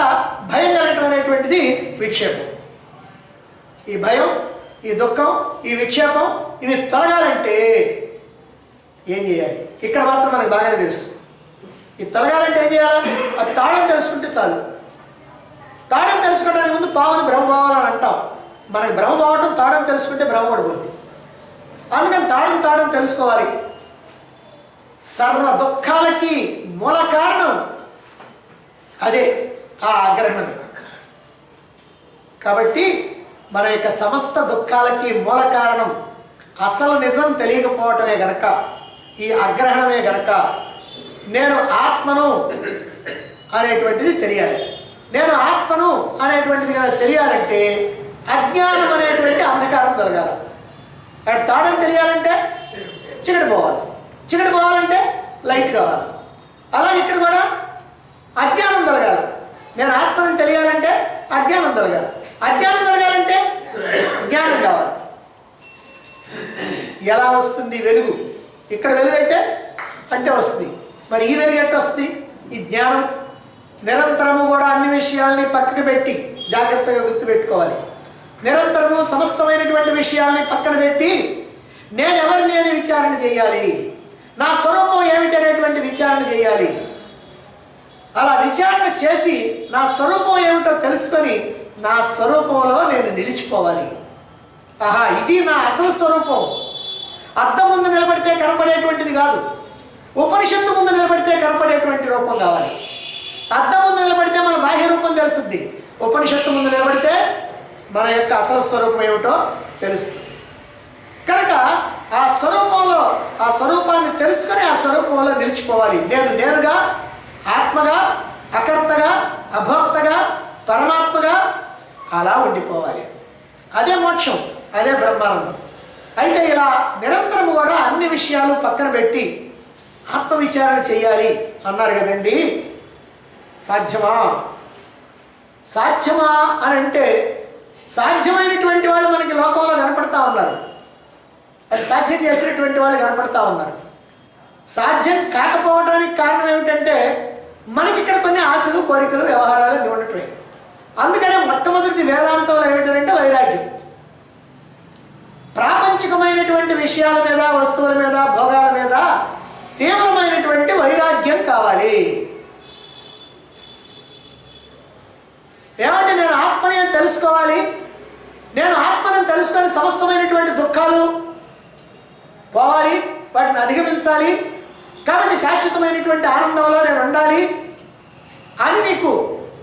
భయం కలగటం అనేటువంటిది విక్షేపం. ఈ భయం, ఈ దుఃఖం, ఈ విక్షేపం ఇవి తొలగాలంటే ఏం చేయాలి? ఇక్కడ మాత్రం మనకు బాగానే తెలుసు. ఇది తొలగాలంటే ఏం చేయాలి? అది తాడని తెలుసుకుంటే చాలు. తాడని తెలుసుకోవడానికి ముందు పాముని బ్రహ్మభావాలని అంటాం. మనకి భ్రమ పోవటం తాడని తెలుసుకుంటే భ్రమ పడిపోద్ది. అందుకని తాడని తెలుసుకోవాలి. సర్వ దుఃఖాలకి మూల కారణం అదే ఆ అగ్రహణమే. కాబట్టి మన యొక్క సమస్త దుఃఖాలకి మూల కారణం అసలు నిజం తెలియకపోవటమే గనక, ఈ అగ్రహణమే గనక నేను ఆత్మను అనేటువంటిది తెలియాలి. నేను ఆత్మను అనేటువంటిది కనుక తెలియాలంటే అజ్ఞానం అనేటువంటి అంధకారం తొలగాలి. అక్కడ తాడని తెలియాలంటే చీకటి పోవాలి, చీకటి పోవాలంటే లైట్ కావాలి. అలాగే ఇక్కడ కూడా అజ్ఞానం తొలగాలి. నేను ఆత్మని తెలియాలంటే అజ్ఞానం తొలగాలి, అజ్ఞానం తొలగాలంటే జ్ఞానం కావాలి. ఎలా వస్తుంది వెలుగు? ఇక్కడ వెలుగు అయితే అంటే వస్తుంది. మరి ఈ వెలుగు ఎట్టు వస్తుంది? ఈ జ్ఞానం. నిరంతరము కూడా అన్ని విషయాల్ని పక్కకు పెట్టి జాగ్రత్తగా గుర్తుపెట్టుకోవాలి. నిరంతరము సమస్తమైనటువంటి విషయాల్ని పక్కన పెట్టి నేను ఎవరిని అని విచారణ చేయాలి, నా స్వరూపం ఏమిటి అనేటువంటి విచారణ చేయాలి. అలా విచారణ చేసి నా స్వరూపం ఏమిటో తెలుసుకొని నా స్వరూపంలో నేను నిలిచిపోవాలి. ఆహా, ఇది నా అసలు స్వరూపం. అద్దం ముందు నిలబడితే కనపడేటువంటిది కాదు, ఉపనిషత్తు ముందు నిలబడితే కనపడేటువంటి రూపం కావాలి. అద్దం ముందు నిలబడితే మన బాహ్య రూపం తెలుస్తుంది, ఉపనిషత్తు ముందు నిలబడితే మన యొక్క అసలు స్వరూపం ఏమిటో తెలుస్తుంది. కనుక ఆ స్వరూపంలో, ఆ స్వరూపాన్ని తెలుసుకొని ఆ స్వరూపంలో నిలిచిపోవాలి. నేనుగా, ఆత్మగా, అకర్తగా, అభోక్తగా, పరమాత్మగా అలా ఉండిపోవాలి. అదే మోక్షం, అదే బ్రహ్మానందం. అయితే ఇలా నిరంతరం కూడా అన్ని విషయాలు పక్కన పెట్టి ఆత్మవిచారణ చేయాలి అన్నారు కదండి. సాధ్యమా? సాధ్యమా అని అంటే సాధ్యమైనటువంటి వాళ్ళు మనకి లోకంలో కనపడతా ఉన్నారు, అది సాధ్యం చేసినటువంటి వాళ్ళు కనపడతా ఉన్నారు. సాధ్యం కాకపోవడానికి కారణం ఏమిటంటే మనకి ఇక్కడ కొన్ని ఆశలు, కోరికలు, వ్యవహారాలు ఉండటమే. అందుకనే మొట్టమొదటి వేదాంతంలో ఏమిటంటే వైరాగ్యం. ప్రాపంచికమైనటువంటి విషయాల మీద, వస్తువుల మీద, భోగాల మీద తీవ్రమైనటువంటి వైరాగ్యం కావాలి. ఏమంటే నేను ఆత్మని అని తెలుసుకోవాలి, నేను ఆత్మని తెలుసుకొని సమస్తమైనటువంటి దుఃఖాలు పోవాలి, వాటిని అధిగమించాలి, కాబట్టి శాశ్వతమైనటువంటి ఆనందంలో నేను ఉండాలి అని నీకు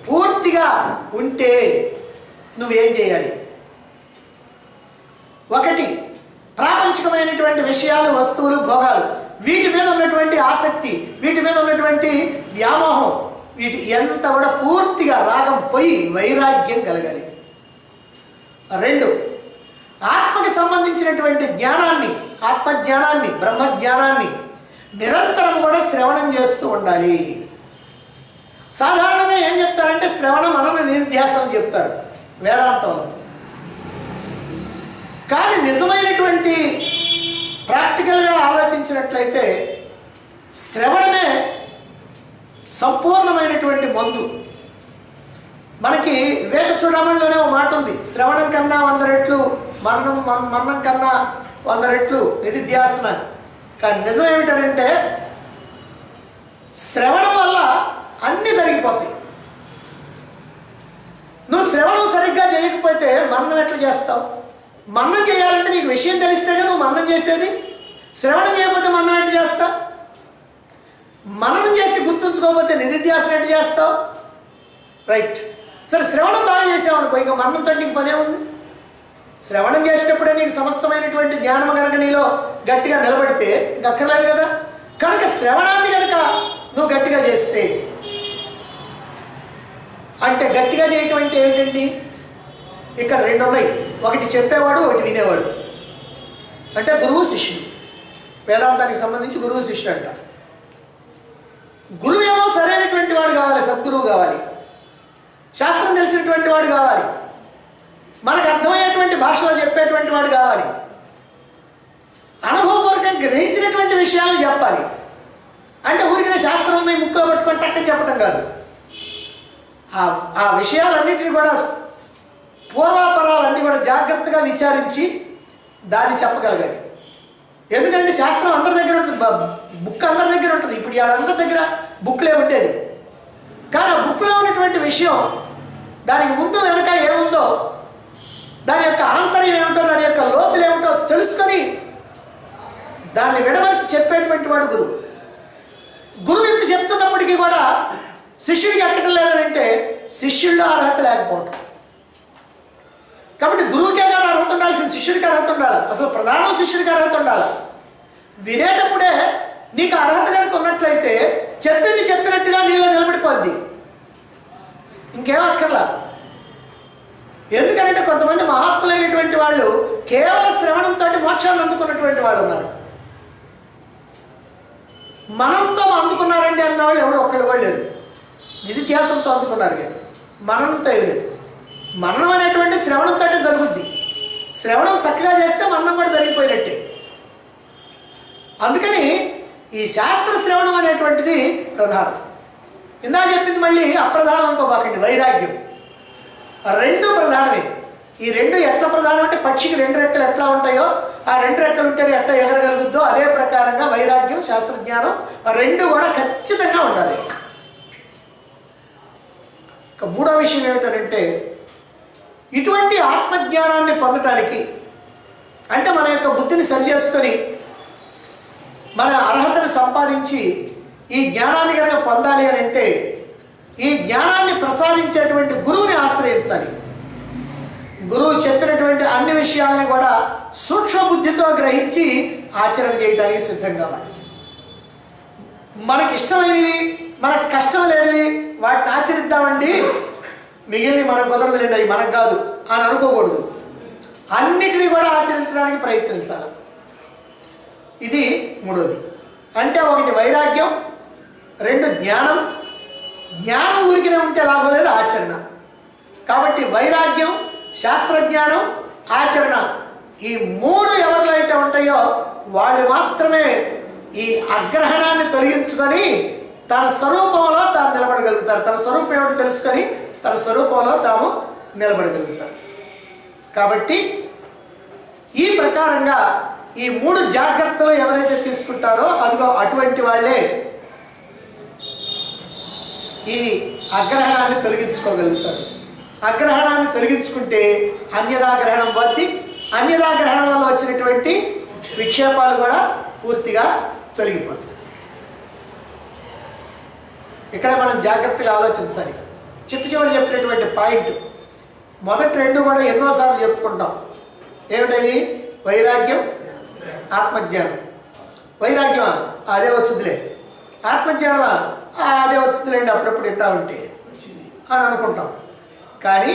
పూర్తిగా ఉంటే నువ్వేం చేయాలి? ఒకటి, ప్రాపంచికమైనటువంటి విషయాలు, వస్తువులు, భోగాలు, వీటి మీద ఉన్నటువంటి ఆసక్తి, వీటి మీద ఉన్నటువంటి వ్యామోహం, వీటి ఎంత కూడా పూర్తిగా రాగం పోయి వైరాగ్యం కలగాలి. రెండు, ఆత్మకి సంబంధించినటువంటి జ్ఞానాన్ని, ఆత్మజ్ఞానాన్ని, బ్రహ్మజ్ఞానాన్ని నిరంతరం కూడా శ్రవణం చేస్తూ ఉండాలి. సాధారణంగా ఏం చెప్తారంటే శ్రవణ మనన నిధ్యాసనం చెప్తారు వేదాంతంలో. కానీ నిజమైనటువంటి ప్రాక్టికల్గా ఆలోచించినట్లయితే శ్రవణమే సంపూర్ణమైనటువంటి మందు. మనకి వివేక చూడమణిలోనే ఒక మాట ఉంది, శ్రవణం కన్నా 100 రెట్లు మన్నం కన్నా 100 రెట్లు నిధిధ్యాసన. కానీ నిజం ఏమిటంటే శ్రవణం వల్ల అన్నీ జరిగిపోతాయి. నువ్వు శ్రవణం సరిగ్గా చేయకపోతే మన్నం ఎట్లా చేస్తావు? మన్నం చేయాలంటే నీకు విషయం తెలిస్తేగా నువ్వు మన్నం చేసేది. శ్రవణం చేయకపోతే మననం ఎట్టు చేస్తావు? మననం చేసి గుర్తుంచుకోకపోతే నిధిధ్యాసన ఎట్టు చేస్తావు? రైట్. సరే, శ్రవణం బాగా చేసావు అనుకో, ఇంకా మననంతో నీకు పనే ఉంది. శ్రవణం చేసేటప్పుడే నీకు సమస్తమైనటువంటి జ్ఞానం కనుక నీలో గట్టిగా నిలబడితే ఇంక అక్కర్లేదు కదా. కనుక శ్రవణాన్ని కనుక నువ్వు గట్టిగా చేస్తే, అంటే గట్టిగా చేయటం అంటే ఏమిటండి? ఇక్కడ రెండు ఉన్నాయి, ఒకటి చెప్పేవాడు, ఒకటి వినేవాడు. అంటే గురువు శిష్యుడు. వేదాంతానికి సంబంధించి గురువు శిష్యుడు అంట. గురువు ఏమో సరైనటువంటి వాడు కావాలి, సద్గురువు కావాలి, శాస్త్రం తెలిసినటువంటి వాడు కావాలి, మనకు అర్థమయ్యేటువంటి భాషలో చెప్పేటువంటి వాడు కావాలి, అనుభవపూర్వకంగా గ్రహించినటువంటి విషయాలను చెప్పాలి. అంటే ఊరికిన శాస్త్రం ముక్కులో పట్టుకొని టక్కని చెప్పడం కాదు. ఆ విషయాలన్నింటినీ కూడా పూర్వాపరాలన్నీ కూడా జాగ్రత్తగా విచారించి దాన్ని చెప్పగలగాలి. ఎందుకంటే శాస్త్రం అందరి దగ్గర ఉంటుంది, బుక్ అందరి దగ్గర ఉంటుంది. ఇప్పుడు వాళ్ళందరి దగ్గర బుక్లే ఉండేది. కానీ ఆ బుక్లో ఉన్నటువంటి విషయం, దానికి ముందు వెనక ఏముందో, దాని యొక్క ఆంతర్యం ఏమిటో, దాని యొక్క లోతులు ఏమిటో తెలుసుకొని దాన్ని విడమరిచి చెప్పేటువంటి వాడు గురువు. గురువు ఇంత చెప్తున్నప్పటికీ కూడా శిష్యుడికి ఎక్కడం లేదనంటే శిష్యుల్లో అర్హత లేకపోవటం. కాబట్టి గురువుకే కాదు అర్హత ఉండాల్సింది, శిష్యుడికి అర్హత ఉండాలి. అసలు ప్రధానం శిష్యుడికి అర్హత ఉండాలి. వినేటప్పుడే నీకు అర్హత కనుక ఉన్నట్లయితే చెప్పింది చెప్పినట్టుగా నీలో నిలబడిపోద్ది, ఇంకేం అక్కర్లా. ఎందుకంటే కొంతమంది మహాత్ములైనటువంటి వాళ్ళు కేవలం శ్రవణంతో మోక్షాన్ని అందుకున్నటువంటి వాళ్ళు ఉన్నారు. మనంతో అందుకున్నారండి అన్న వాళ్ళు ఎవరు ఒక్కళ్ళు కూడా లేరు. నిధిధ్యాసంతో అందుకున్నారు కానీ మననంతో ఏమి లేదు. మననం అనేటువంటి శ్రవణంతో జరుగుద్ది. శ్రవణం చక్కగా చేస్తే మననం కూడా జరిగిపోయినట్టే. అందుకని ఈ శాస్త్ర శ్రవణం అనేటువంటిది ప్రధానం. ఇందా చెప్పింది మళ్ళీ అప్రధానం అనుకోబాకండి, వైరాగ్యం. రెండు ప్రధానమే. ఈ రెండు ఎట్లా ప్రధానం అంటే పక్షికి రెండు రెక్కలు ఎట్లా ఉంటాయో, ఆ రెండు రెక్కలు ఉంటే ఎట్లా ఎగరగలుగుద్దో అదే ప్రకారంగా వైరాగ్యం, శాస్త్రజ్ఞానం రెండు కూడా ఖచ్చితంగా ఉండాలి. ఇక మూడో విషయం ఏమిటంటే, ఇటువంటి ఆత్మజ్ఞానాన్ని పొందటానికి అంటే మన యొక్క బుద్ధిని సరి చేసుకొని మన అర్హతను సంపాదించి ఈ జ్ఞానాన్ని కనుక పొందాలి అని అంటే ఈ జ్ఞానాన్ని ప్రసాదించేటువంటి గురువుని ఆశ్రయించాలి. గురువు చెప్పినటువంటి అన్ని విషయాలని కూడా సూక్ష్మ బుద్ధితో గ్రహించి ఆచరణ చేయడానికి సిద్ధం కావాలి. మనకి ఇష్టమైనవి, మనకు కష్టం లేనివి వాటిని ఆచరిద్దామండి, మిగిలినవి మనకు కుదరదులేండి, అవి మనకు కాదు అని అనుకోకూడదు. అన్నిటినీ కూడా ఆచరించడానికి ప్రయత్నించాలి. ఇది మూడోది. అంటే ఒకటి వైరాగ్యం, రెండు జ్ఞానం. జ్ఞానం ఊరికినే ఉంటే లాభం లేదు, ఆచరణ. కాబట్టి వైరాగ్యం, శాస్త్రజ్ఞానం, ఆచరణ, ఈ మూడు ఎవరిలో అయితే ఉంటాయో వాళ్ళు మాత్రమే ఈ అగ్రహణాన్ని తొలగించుకొని తన స్వరూపంలో తాను నిలబడగలుగుతారు. తన స్వరూపం ఏమిటో తెలుసుకొని తన స్వరూపంలో తాము నిలబడగలుగుతారు. కాబట్టి ఈ ప్రకారంగా ఈ మూడు జాగ్రత్తలు ఎవరైతే తీసుకుంటారో అదిగో అటువంటి వాళ్ళే ఈ అగ్రహణాన్ని తొలగించుకోగలుగుతారు. అగ్రహణాన్ని తొలగించుకుంటే అన్యదాగ్రహణం వద్ది, అన్యదాగ్రహణం వల్ల వచ్చినటువంటి విక్షేపాలు కూడా పూర్తిగా తొలగిపోతాయి. ఇక్కడ మనం జాగ్రత్తగా ఆలోచించాలి. చివరి చెప్పినటువంటి పాయింట్ మొదటి రెండు కూడా ఎన్నోసార్లు చెప్పుకుంటాం. ఏమిటవి? వైరాగ్యం, ఆత్మజ్ఞానం. వైరాగ్యమా అదే వచ్చుద్దిలే, ఆత్మజ్ఞానమా అదే వచ్చుద్దిలేండి, అప్పుడప్పుడు ఇట్టా ఉంటే అని అనుకుంటాం. కానీ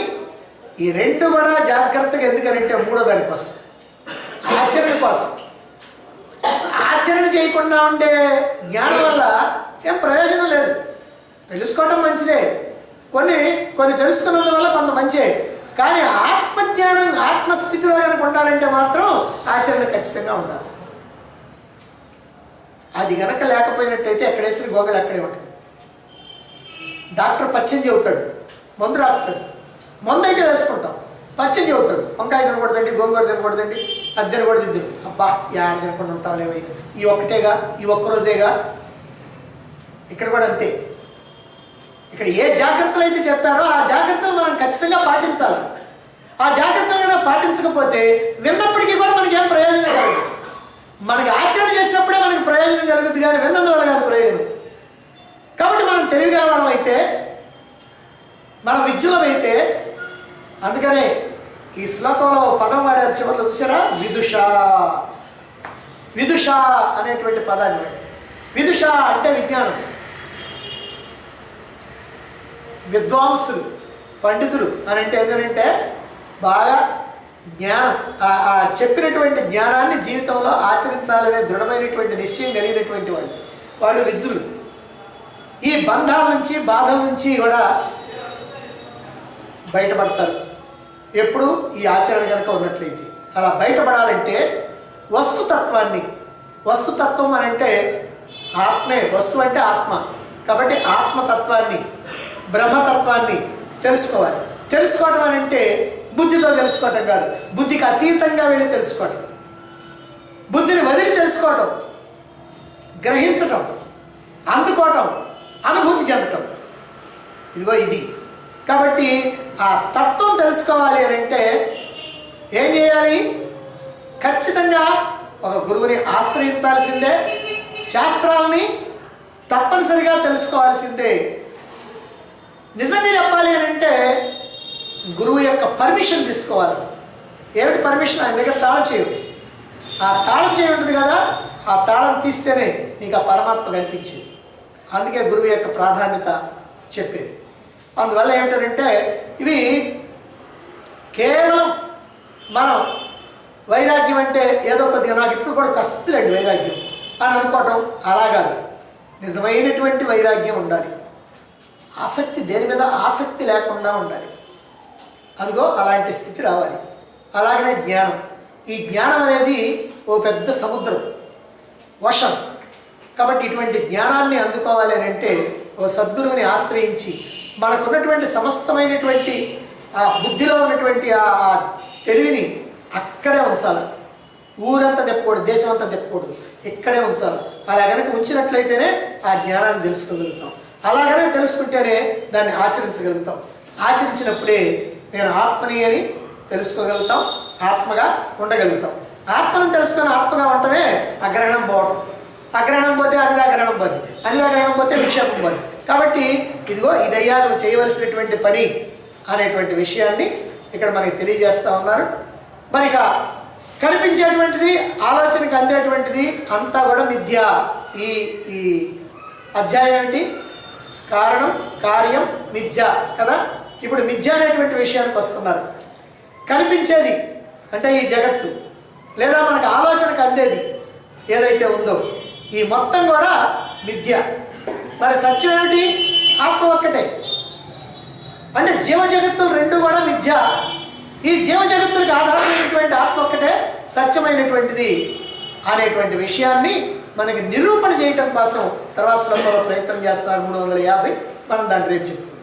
ఈ రెండు కూడా జాగ్రత్తగా ఎందుకనంటే మూడో దాని కోసం, ఆచరణ కోసం. ఆచరణ చేయకుండా ఉండే జ్ఞానం వల్ల ఏం ప్రయోజనం లేదు. తెలుసుకోవటం మంచిదే, కొన్ని తెలుసుకున్నందువల్ల కొంత మంచిదే. కానీ ఆత్మజ్ఞానం, ఆత్మస్థితిలో కనుక ఉండాలంటే మాత్రం ఆచరణ ఖచ్చితంగా ఉండాలి. అది గనక లేకపోయినట్లయితే ఎక్కడేసిన గోగలు అక్కడే ఉంటుంది. డాక్టర్ పచ్చని చెబుతాడు, మందు రాస్తాడు, మందు అయితే వేసుకుంటాం, పచ్చని చెబుతాడు, వంకాయ తినకూడదండి, గోంగూర తినకూడదండి, అది తినకూడదు, ఇద్దరు అబ్బా ఏడ తినకుండా ఉంటాం లేవై, ఈ ఒక్కటేగా, ఈ ఒక్కరోజేగా. ఇక్కడ కూడా అంతే. ఇక్కడ ఏ జాగ్రత్తలు అయితే చెప్పారో ఆ జాగ్రత్తలు మనం ఖచ్చితంగా పాటించాలి. ఆ జాగ్రత్తలు కనుక పాటించకపోతే విన్నప్పటికీ కూడా మనకి ఏం ప్రయోజనం కాదు. మనకి ఆచరణ చేసి ప్రయోజనం కలుగుద్ది కానీ విన్నందువల్ల కాదు ప్రయోజనం. కాబట్టి మనం తెలివిగలవాళ్ళం అయితే, మనం విద్యులమైతే, అందుకనే ఈ శ్లోకంలో పదం వాడారు చివరిలో చూసారా, విదుష. విదుష అనేటువంటి పదాన్ని వాడారు. విదుష అంటే విజ్ఞానం, విద్వాంసులు, పండితులు అని అంటే ఏంటంటే బాగా జ్ఞానం, ఆ చెప్పినటువంటి జ్ఞానాన్ని జీవితంలో ఆచరించాలనే దృఢమైనటువంటి నిశ్చయం కలిగినటువంటి వాళ్ళు విద్యులు. ఈ బంధాల నుంచి, బాధల నుంచి కూడా బయటపడతారు ఎప్పుడు ఈ ఆచరణ కనుక ఉన్నట్లయితే. అలా బయటపడాలంటే వస్తుతత్వం అని అంటే ఆత్మే, వస్తువు అంటే ఆత్మ. కాబట్టి ఆత్మతత్వాన్ని, బ్రహ్మతత్వాన్ని తెలుసుకోవాలి. తెలుసుకోవటం అని అంటే బుద్ధితో తెలుసుకోవటం కాదు, బుద్ధికి అతీతంగా వెళ్ళి తెలుసుకోవటం, బుద్ధిని వదిలి తెలుసుకోవటం, గ్రహించటం, అందుకోవటం, అనుభూతి చెందటం. ఇదిగో ఇది. కాబట్టి ఆ తత్వం తెలుసుకోవాలి అని అంటే ఏం చేయాలి? ఖచ్చితంగా ఒక గురువుని ఆశ్రయించాల్సిందే, శాస్త్రాలని తప్పనిసరిగా తెలుసుకోవాల్సిందే. నిజంగా చెప్పాలి అని అంటే గురువు యొక్క పర్మిషన్ తీసుకోవాలి. ఏమిటి పర్మిషన్? ఆయన దగ్గర తాళం చేయండి. ఆ తాళం చేయి ఉంటుంది కదా, ఆ తాళం తీస్తేనే నీకు ఆ పరమాత్మ కనిపించేది. అందుకే గురువు యొక్క ప్రాధాన్యత చెప్పేది. అందువల్ల ఏమిటంటే ఇవి కేవలం మనం వైరాగ్యం అంటే ఏదో కొద్దిగా నాకు ఇప్పుడు కూడా కష్టలేండి వైరాగ్యం అని అనుకోవటం అలా కాదు. నిజమైనటువంటి వైరాగ్యం ఉండాలి. ఆసక్తి, దేని మీద ఆసక్తి లేకుండా ఉండాలి. అదిగో అలాంటి స్థితి రావాలి. అలాగనే జ్ఞానం. ఈ జ్ఞానం అనేది ఓ పెద్ద సముద్రం, వర్షం. కాబట్టి ఇటువంటి జ్ఞానాన్ని అందుకోవాలి అని అంటే ఓ సద్గురువుని ఆశ్రయించి మనకున్నటువంటి సమస్తమైనటువంటి ఆ బుద్ధిలో ఉన్నటువంటి ఆ తెలివిని అక్కడే ఉంచాలి. ఊరంతా తెప్పకూడదు, దేశం అంతా తెప్పకూడదు, ఇక్కడే ఉంచాలి. అలా కనుక ఉంచినట్లయితేనే ఆ జ్ఞానాన్ని తెలుసుకోగలుగుతాం. అలాగనే తెలుసుకుంటేనే దాన్ని ఆచరించగలుగుతాం. ఆచరించినప్పుడే నేను ఆత్మని అని తెలుసుకోగలుగుతాం, ఆత్మగా ఉండగలుగుతాం. ఆత్మను తెలుసుకొని ఆత్మగా ఉండటమే అగ్రహణం పోవటం. అగ్రహణం పోతే అనిదాగ్రహణం పోద్ది, అనిదాగ్రహణం పోతే విక్షేపం పోద్ది. కాబట్టి ఇదిగో ఇదయ్యా నువ్వు చేయవలసినటువంటి పని అనేటువంటి విషయాన్ని ఇక్కడ మనకి తెలియజేస్తూ ఉన్నారు. మరి ఇక కనిపించేటువంటిది, ఆలోచనకు అందేటువంటిది అంతా కూడా మిథ్య. ఈ ఈ అధ్యాయం ఏంటి? కారణం, కార్యం, మిథ్య కదా. ఇప్పుడు మిథ్య అనేటువంటి విషయానికి వస్తున్నారు. కనిపించేది అంటే ఈ జగత్తు, లేదా మనకు ఆలోచనకు అందేది ఏదైతే ఉందో ఈ మొత్తం కూడా మిథ్య. మరి సత్యం ఏమిటి? ఆత్మ ఒక్కటే. అంటే జీవ జగత్తులు రెండు కూడా మిథ్య. ఈ జీవ జగత్తులకు ఆధారమైనటువంటి ఆత్మ ఒక్కటే సత్యమైనటువంటిది అనేటువంటి విషయాన్ని మనకి నిరూపణ చేయటం కోసం తర్వాత శ్లోకంలో ప్రయత్నం చేస్తున్నారు. 350 మనం దాన్ని రేపు చెప్పుకుంటాం.